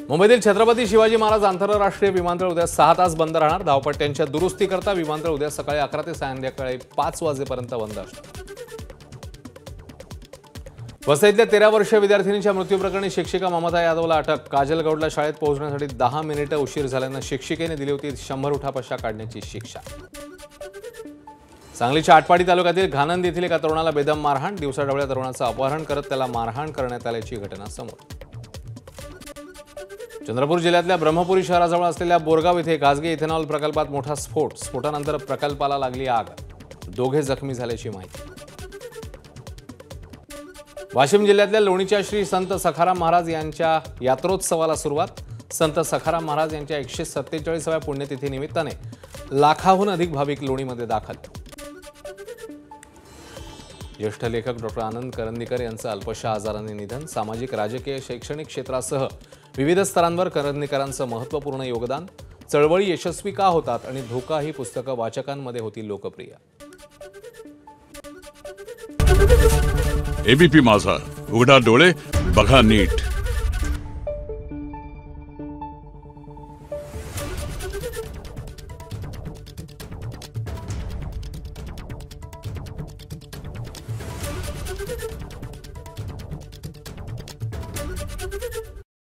मुंबईतील छत्रपती शिवाजी महाराज आंतरराष्ट्रीय विमानतळ उद्या 6 तास बंद राहणार। धावपट्ट्यांच्या दुरुस्तीकरता विमानतळ उद्या सकाळी 11 ते संध्याकाळी 5 वाजेपर्यंत बंद असणार। वसईतल्या 13 वर्षीय विद्यार्थिनीच्या मृत्यूप्रकरणी शिक्षिका ममता यादवला अटक। काजल गौडला शाळेत पोहोचण्यासाठी 10 मिनिटे उशीर झाल्यानं शिक्षिकेने दिली होती 100 उठापशा काढण्याची शिक्षा। सांगलीच्या आटपाडी तालुक्यातील घानंद येथील एका तरुणाला बेदम मारहाण। दिवसाढवळ्या तरुणाचं अपहरण करत त्याला मारहाण करण्यात आल्याची घटना समोर। चंद्रपूर जिल्ह्यातल्या ब्रह्मपुरी शहराजवळ असलेल्या बोरगाव येथे खासगी इथेनॉल प्रकल्पात मोठा स्फोटानंतर प्रकल्पाला लागली आग। दोघे जखमी झाल्याची माहिती। वाशिम जिल्ह्यातल्या लोणीच्या श्री संत सखाराम महाराज यांच्या यात्रोत्सवाला सुरुवात। संत सखाराम महाराज यांच्या 147व्या पुण्यतिथी निमित्ताने लाखाहून अधिक भाविक लोणीमध्ये दाखल। ज्येष्ठ लेखक डॉक्टर आनंद करंदीकर यांचं अल्पशा आजाराने निधन। सामाजिक, राजकीय, शैक्षणिक क्षेत्रासह विविध स्तरांवर करंदीकरांचं महत्त्वपूर्ण योगदान। चळवळी यशस्वी का होतात आणि धोका ही पुस्तकं वाचकांमध्ये होती लोकप्रिय। एबीपी माझा, उघडा डोळे बघा नीट।